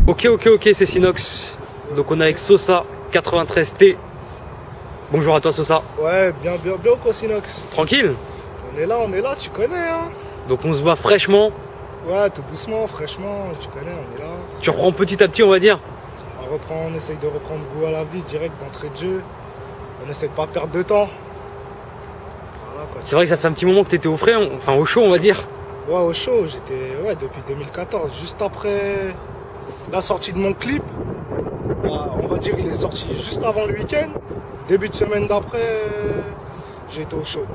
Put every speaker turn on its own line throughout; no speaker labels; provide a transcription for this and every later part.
Ok, c'est Sinox. Donc on est avec Sosa 93T. Bonjour à toi Sosa.
Ouais, bien quoi Sinox.
Tranquille?
On est là, tu connais hein.
Donc on se voit fraîchement.
Ouais, tout doucement, fraîchement, tu connais, on est là.
Tu reprends petit à petit on va dire.
On essaye de reprendre goût à la vie direct d'entrée de jeu. On essaie de pas perdre de temps. Voilà, quoi.
C'est vrai que ça fait un petit moment que tu étais au frais, enfin au chaud on va dire.
Ouais, au show, j'étais depuis 2014, juste après la sortie de mon clip. Bah, on va dire il est sorti juste avant le week-end. Début de semaine d'après, j'ai été au show.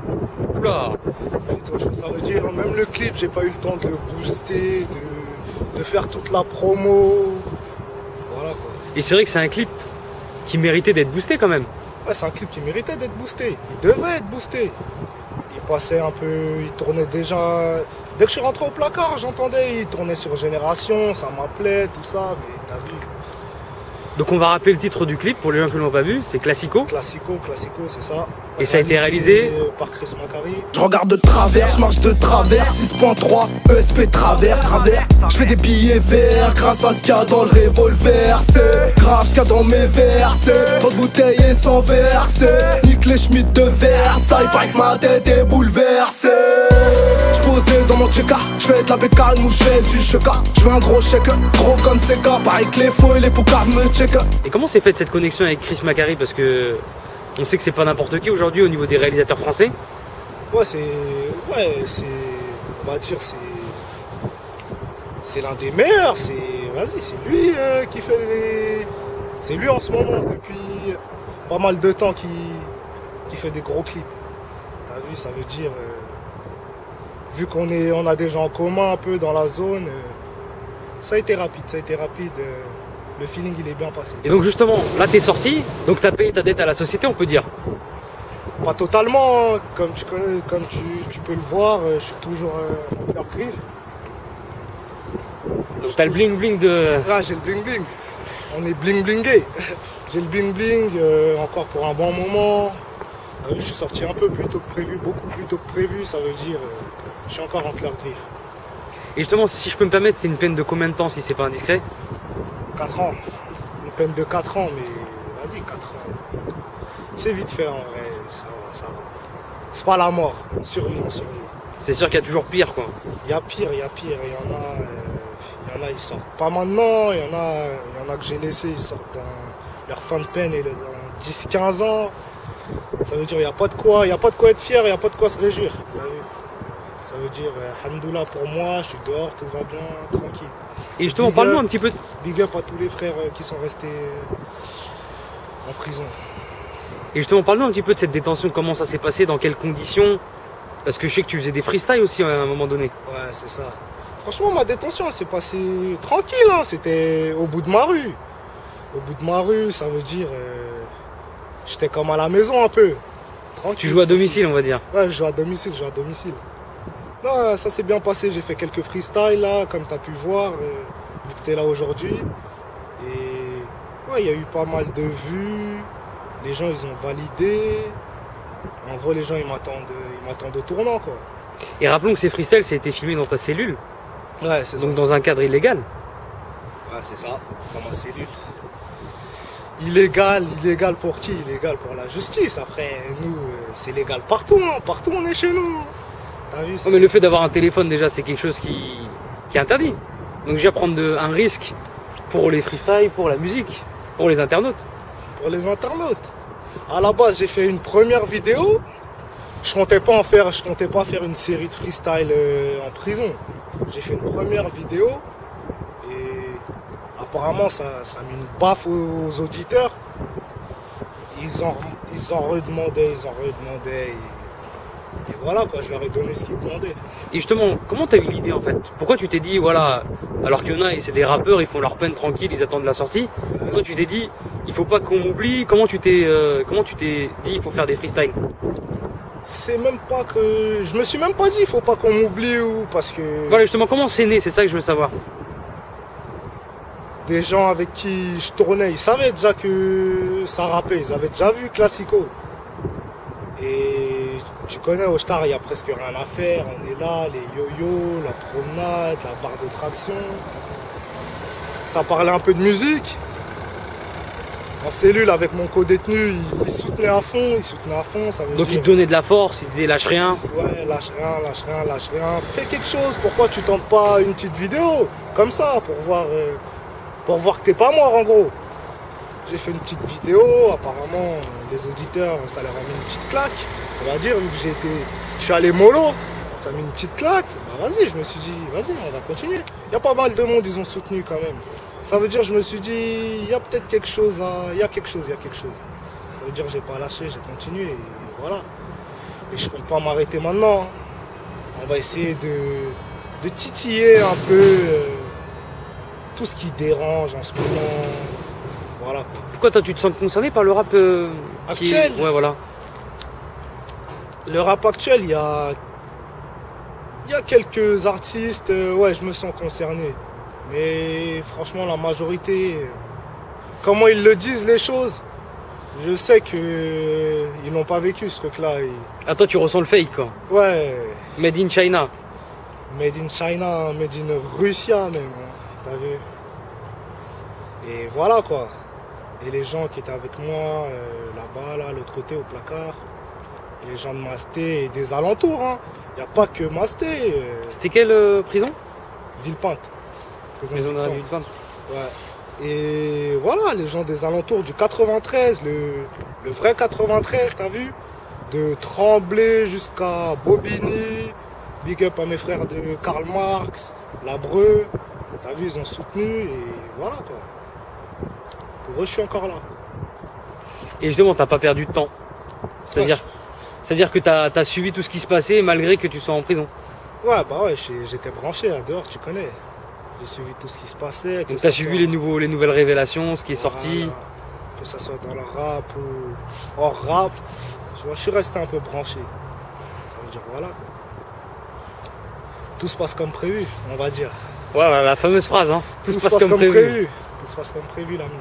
Oula.
J'ai été au show. Ça veut dire même le clip, j'ai pas eu le temps de le booster, de faire toute la promo. Voilà quoi.
Et c'est vrai que c'est un clip qui méritait d'être boosté quand même.
Ouais, c'est un clip qui méritait d'être boosté. Il devait être boosté. Il passait un peu, il tournait déjà. Dès que je suis rentré au placard, j'entendais, il tournait sur Génération, ça m'appelait, tout ça, mais t'as vu.
Donc on va rappeler le titre du clip pour les gens qui ne l'ont pas vu, c'est Classico.
Classico, c'est ça.
Et ça a été réalisé
par Chris Macari.
Je regarde de travers, je marche de travers, 6.3, ESP travers. Je fais des billets verts grâce à ce qu'il y a dans le revolver. C'est grave ce qu'il y a dans mes versets. Trop de bouteilles et sans verser. Nique les schmitts de Versailles, paraît que ma tête est bouleversée. J'posais dans mon check-up, j'fais de la bécane ou j'fais du cheka. J'veux un gros chèque, gros comme Seka. Pareil que les faux et les poucaves me check.
Et comment s'est faite cette connexion avec Chris Macari? Parce que on sait que c'est pas n'importe qui aujourd'hui au niveau des réalisateurs français.
Ouais, on va dire, c'est l'un des meilleurs. C'est lui qui fait les. C'est lui en ce moment depuis pas mal de temps qui fait des gros clips. T'as vu, ça veut dire. Vu on a des gens en commun un peu dans la zone, ça a été rapide. Le feeling il est bien passé.
Et donc justement, là t'es sorti, donc t'as payé ta dette à la société on peut dire.
Pas totalement, hein. Comme tu peux le voir, je suis toujours en leur griffe.
Donc t'as le bling bling de...
Ah, j'ai le bling bling. On est bling blingé. J'ai le bling bling encore pour un bon moment. Je suis sorti un peu plus tôt que prévu, beaucoup plus tôt que prévu, ça veut dire je suis encore entre leurs griffes.
Et justement, si je peux me permettre, c'est une peine de combien de temps si c'est pas indiscret?
4 ans. Une peine de 4 ans, mais vas-y, 4 ans. C'est vite fait en vrai, ça va. C'est pas la mort, on survit.
C'est sûr qu'il y a toujours pire quoi.
Il y a pire. Il y en a, ils sortent pas maintenant, il y en a que j'ai laissé, ils sortent dans leur fin de peine et dans 10-15 ans. Ça veut dire il n'y a pas de quoi être fier, il n'y a pas de quoi se réjouir. Ça veut dire, alhamdoulilah pour moi, je suis dehors, tout va bien, tranquille.
Et justement, parle-nous un petit peu.
Big up à tous les frères qui sont restés en prison.
Et justement, parle-nous un petit peu de cette détention, comment ça s'est passé, dans quelles conditions. Parce que je sais que tu faisais des freestyles aussi à un moment donné.
Ouais, c'est ça. Franchement, ma détention, elle s'est passée tranquille, hein. C'était au bout de ma rue. Au bout de ma rue, ça veut dire, j'étais comme à la maison un peu. Tranquille.
Tu joues à domicile, on va dire.
Ouais, je joue à domicile. Non, ça s'est bien passé, j'ai fait quelques freestyles là, comme tu as pu voir, vu que tu es là aujourd'hui. Et ouais, il y a eu pas mal de vues, les gens ils ont validé. En gros, les gens ils m'attendent au tournant quoi.
Et rappelons que ces freestyles, ça a été filmé dans ta cellule.
Ouais, c'est ça.
Donc dans un cadre illégal.
Ouais, c'est ça, dans ma cellule. Illégal pour qui? Illégal pour la justice. Après, nous, c'est légal partout, hein. Partout on est chez nous. Vu,
non, mais le fait d'avoir un téléphone déjà c'est quelque chose qui est interdit. Donc déjà prendre un risque pour les freestyles, pour la musique, pour les internautes.
Pour les internautes. À la base j'ai fait une première vidéo. Je comptais pas faire une série de freestyle en prison. J'ai fait une première vidéo et apparemment ça a mis une baffe aux auditeurs. Ils en redemandaient. Et voilà quoi, je leur ai donné ce qu'ils demandaient.
Et justement, comment t'as eu l'idée en fait? Pourquoi tu t'es dit, voilà, alors qu'il y en a, c'est des rappeurs, ils font leur peine tranquille, ils attendent la sortie. Toi tu t'es dit, il faut pas qu'on m'oublie, comment tu t'es dit, il faut faire des freestyles?
C'est même pas que... Je me suis même pas dit, il faut pas qu'on m'oublie ou parce que...
Voilà justement, comment c'est né, c'est ça que je veux savoir.
Des gens avec qui je tournais, ils savaient déjà que ça rappait, ils avaient déjà vu Classico. Et tu connais, au Star, il n'y a presque rien à faire. On est là, les yo-yo, la promenade, la barre de traction. ça parlait un peu de musique. En cellule, avec mon co-détenu, il soutenait à fond, ça veut
Donc
dire...
il te donnait de la force, il disait lâche rien.
Ouais, lâche rien, lâche rien, lâche rien. Fais quelque chose, pourquoi tu tentes pas une petite vidéo comme ça pour voir que t'es pas mort en gros. J'ai fait une petite vidéo, apparemment les auditeurs, ça leur a mis une petite claque. On va dire, vu que je suis allé mollo, ça a mis une petite claque. Bah vas-y, je me suis dit, vas-y, on va continuer. Il y a pas mal de monde, ils ont soutenu quand même. Ça veut dire, je me suis dit, il y a peut-être quelque chose, il y a quelque chose. Ça veut dire, j'ai pas lâché, j'ai continué, et voilà. Et je compte pas m'arrêter maintenant. On va essayer de titiller un peu tout ce qui dérange en ce moment. Voilà quoi.
Pourquoi toi tu te sens concerné par le rap
actuel?
Ouais, voilà.
Le rap actuel, il y a quelques artistes, ouais, je me sens concerné. Mais franchement, la majorité, comment ils le disent les choses, je sais qu'ils n'ont pas vécu ce truc-là.
Ah, toi tu ressens le fake quoi.
Ouais.
Made in China.
Made in China, made in Russia même, hein, t'as vu. Et voilà quoi. Et les gens qui étaient avec moi, là-bas, là, l'autre côté, au placard, et les gens de Masté et des alentours, hein. Il n'y a pas que Masté.
C'était quelle prison?
Villepinte.
Maison de la Villepinte.
Ouais. Et voilà, les gens des alentours du 93, le vrai 93, t'as vu? De Tremblay jusqu'à Bobigny, big up à mes frères de Karl Marx, Labreux, t'as vu, ils ont soutenu et voilà quoi. Pour eux, je suis encore là.
Et justement, t'as pas perdu de temps. C'est-à-dire que t'as suivi tout ce qui se passait malgré que tu sois en prison.
Ouais, bah ouais, j'étais branché à dehors, tu connais. J'ai suivi tout ce qui se passait.
Donc t'as suivi les nouvelles révélations, ce qui est sorti.
Que ça soit dans le rap ou hors rap. Tu vois, je suis resté un peu branché. Ça veut dire voilà quoi. Tout se passe comme prévu, on va dire.
Voilà, la fameuse phrase, hein.
Tout se passe comme prévu. Tout se passe comme prévu, l'ami.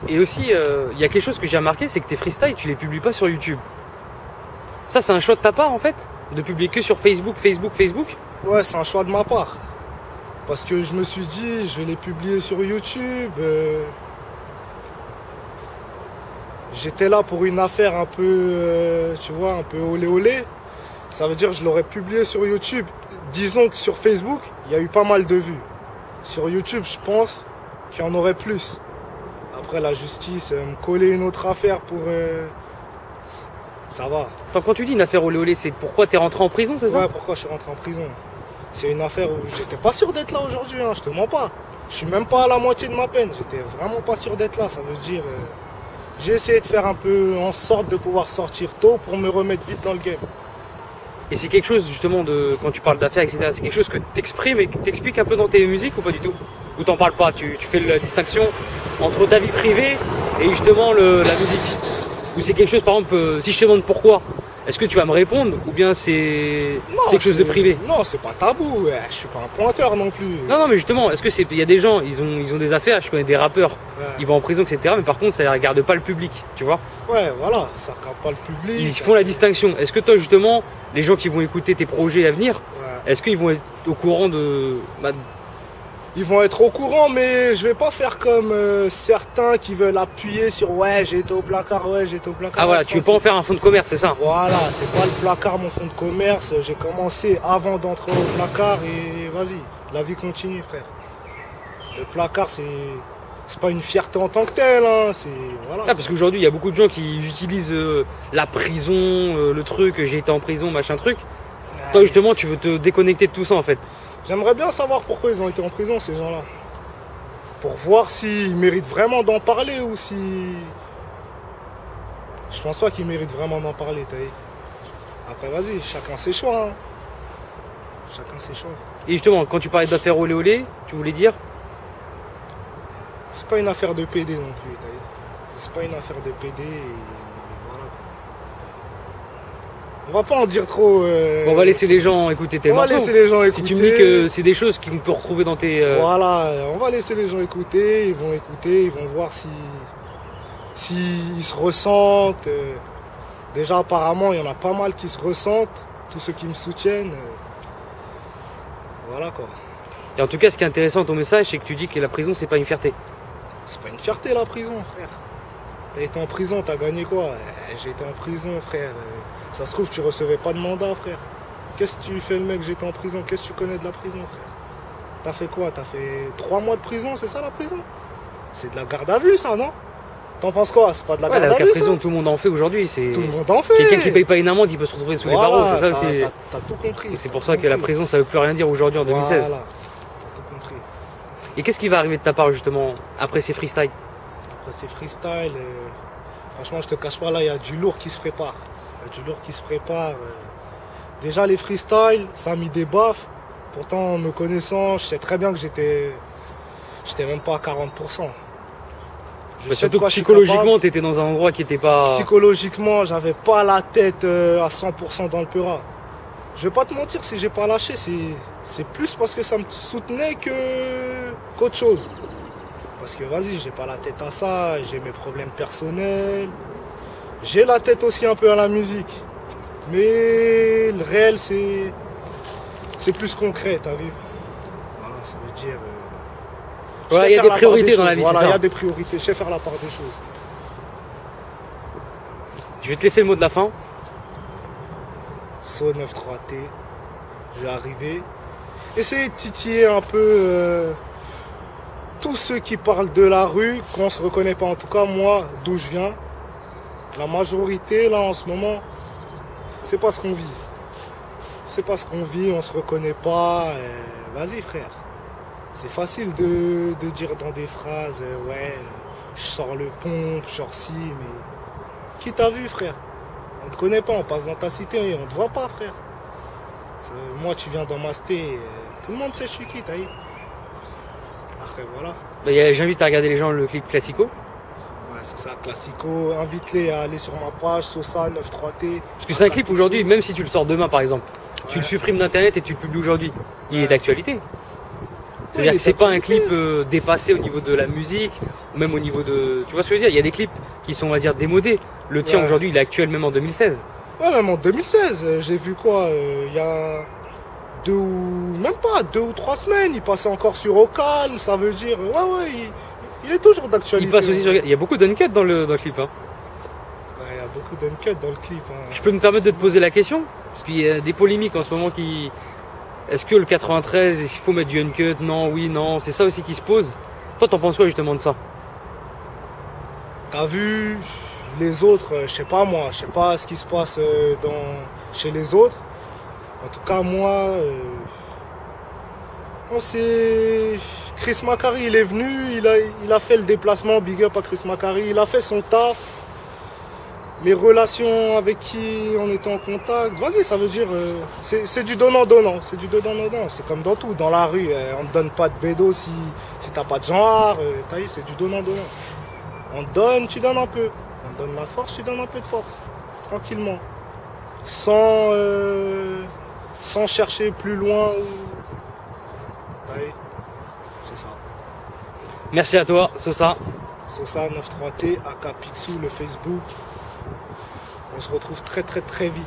Et aussi, il y a quelque chose que j'ai remarqué, c'est que tes freestyles, tu les publies pas sur YouTube. Ça, c'est un choix de ta part, en fait, de publier que sur Facebook.
Ouais, c'est un choix de ma part. Parce que je me suis dit, je vais les publier sur YouTube. J'étais là pour une affaire un peu, tu vois, un peu olé olé. Ça veut dire que je l'aurais publié sur YouTube. Disons que sur Facebook, il y a eu pas mal de vues. Sur YouTube, je pense qu'il y en aurait plus. Après, la justice, me coller une autre affaire pour... ça va.
Attends, quand tu dis une affaire olé olé, c'est pourquoi t'es rentré en prison, c'est ça?
Ouais, pourquoi je suis rentré en prison. C'est une affaire où j'étais pas sûr d'être là aujourd'hui, hein, je te mens pas. Je suis même pas à la moitié de ma peine. J'étais vraiment pas sûr d'être là. Ça veut dire... j'ai essayé de faire un peu en sorte de pouvoir sortir tôt pour me remettre vite dans le game.
Et c'est quelque chose justement de quand tu parles d'affaires, etc. C'est quelque chose que tu exprimes et que tu expliques un peu dans tes musiques ou pas du tout? Ou t'en parles pas? Tu fais la distinction entre ta vie privée et justement la musique? Ou c'est quelque chose, par exemple, si je te demande pourquoi, est-ce que tu vas me répondre ou bien c'est quelque chose de privé?
Non, c'est pas tabou. Je suis pas un pointeur non plus.
Non, mais justement, est-ce que il y a des gens, ils ont des affaires, je connais des rappeurs, ils vont en prison, etc. Mais par contre, ça ne regarde pas le public, tu vois?
Ouais, voilà, ça regarde pas le public.
Ils font la distinction. Est-ce que toi, justement, les gens qui vont écouter tes projets à venir, est-ce qu'ils vont être au courant de...
Ils vont être au courant, mais je vais pas faire comme certains qui veulent appuyer sur ouais, j'ai été au placard, ouais, j'ai été au placard.
Ah voilà, tu veux pas en faire un fonds de commerce, c'est ça?
Voilà, c'est pas le placard mon fonds de commerce. J'ai commencé avant d'entrer au placard et vas-y, la vie continue, frère. Le placard, c'est pas une fierté en tant que telle, hein, c'est... Voilà.
Ah, parce qu'aujourd'hui, il y a beaucoup de gens qui utilisent la prison, le truc, j'ai été en prison, machin truc. Ouais. Toi, justement, tu veux te déconnecter de tout ça, en fait.
J'aimerais bien savoir pourquoi ils ont été en prison, ces gens-là. Pour voir s'ils méritent vraiment d'en parler ou si... Je pense pas qu'ils méritent vraiment d'en parler, t'as vu. Après, vas-y, chacun ses choix. Hein. Chacun ses choix.
Et justement, quand tu parlais d'affaire olé olé, tu voulais dire?
C'est pas une affaire de PD non plus, t'as vu. C'est pas une affaire de PD et voilà. On va pas en dire trop.
On va laisser les gens écouter tes morceaux.
On va laisser les gens écouter.
Si tu me dis que c'est des choses qu'on peut retrouver dans tes...
Voilà, on va laisser les gens écouter, ils vont voir s'ils se ressentent. Déjà apparemment, il y en a pas mal qui se ressentent, tous ceux qui me soutiennent. Voilà quoi.
Et en tout cas, ce qui est intéressant dans ton message, c'est que tu dis que la prison, c'est pas une fierté.
C'est pas une fierté la prison, frère. T'as été en prison, t'as gagné quoi? J'ai été en prison, frère. Ça se trouve, tu recevais pas de mandat, frère. Qu'est-ce que tu fais le mec? J'étais en prison. Qu'est-ce que tu connais de la prison, frère? T'as fait quoi? T'as fait 3 mois de prison, c'est ça la prison? C'est de la garde à vue, ça, non? T'en penses quoi? C'est pas de la garde à vue,
prison,
ça?
tout le monde en fait aujourd'hui.
Tout le monde en fait.
Quelqu'un qui paye pas une amende, il peut se retrouver sous les barreaux. C'est ça,
t'as tout compris.
C'est pour ça que la prison, ça veut plus rien dire aujourd'hui en 2016.
Voilà, t'as tout compris.
Et qu'est-ce qui va arriver de ta part justement après ces freestyles?
Après ces freestyles, franchement, je te cache pas, là, il y a du lourd qui se prépare. Il y a du lourd qui se prépare. Déjà, les freestyles, ça a mis des baffes. Pourtant, me connaissant, je sais très bien que j'étais même pas à 40%.
Surtout que psychologiquement, tu étais dans un endroit qui n'était pas...
Psychologiquement, j'avais pas la tête à 100% dans le Peura. Je vais pas te mentir, si j'ai pas lâché, c'est plus parce que ça me soutenait qu'autre chose. Parce que vas-y, j'ai pas la tête à ça, j'ai mes problèmes personnels. J'ai la tête aussi un peu à la musique. Mais le réel, c'est plus concret, t'as vu? Voilà, ça veut dire...
il y a des priorités dans la vie,
voilà, il y a des priorités, je sais faire la part des choses.
Je vais te laisser le mot de la fin.
So 93T, je vais arriver. Essayer de titiller un peu tous ceux qui parlent de la rue, qu'on ne se reconnaît pas. En tout cas, moi, d'où je viens, la majorité, là, en ce moment, c'est pas ce qu'on vit. C'est pas ce qu'on vit, on se reconnaît pas. Vas-y, frère. C'est facile de dire dans des phrases, ouais, je sors le pompe, je sors ci, mais qui t'a vu, frère? On te connaît pas, on passe dans ta cité, on te voit pas, frère. Moi, tu viens dans ma cité, tout le monde sait je suis qui, t'as vu? Après, voilà.
J'invite à regarder les gens le clip Classico.
Ouais, c'est ça, Classico. Invite-les à aller sur ma page, Sosa 93T.
Parce que c'est un clip aujourd'hui, même si tu le sors demain, par exemple, tu le supprimes d'internet et tu le publies aujourd'hui, il est d'actualité. C'est-à-dire que c'est pas un clip dépassé au niveau de la musique, ou même au niveau de... Tu vois ce que je veux dire? Il y a des clips qui sont, on va dire, démodés. Le tien aujourd'hui, il est actuel même en 2016.
Ouais, même en 2016. J'ai vu quoi? Il y a 2 ou 3 semaines. Il passait encore sur Au Calme. Ça veut dire... Ouais, il est toujours d'actualité.
Il passe aussi sur... Il y a beaucoup d'uncut dans le clip. Hein.
Ouais, il y a beaucoup d'uncut dans le clip. Hein.
Je peux me permettre de te poser la question? Parce qu'il y a des polémiques en ce moment qui... Est-ce que le 93, il faut mettre du uncut? Non, oui, non. C'est ça aussi qui se pose. Toi, t'en penses quoi justement de ça?
T'as vu les autres, je sais pas moi, je sais pas ce qui se passe chez les autres. En tout cas, moi, on sait... Chris Macari, il est venu, il a fait le déplacement, big up à Chris Macari, il a fait son taf. Les relations avec qui on était en contact, vas-y, ça veut dire, c'est du donnant-donnant, c'est du donnant-donnant, c'est comme dans tout, dans la rue, on ne te donne pas de bédo si t'as pas de genre, c'est du donnant-donnant. On te donne, tu donnes un peu, on te donne la force, tu donnes un peu de force, tranquillement, sans chercher plus loin, c'est ça.
Merci à toi, Sosa.
Sosa 93T, aka Pixou, le Facebook. On se retrouve très vite.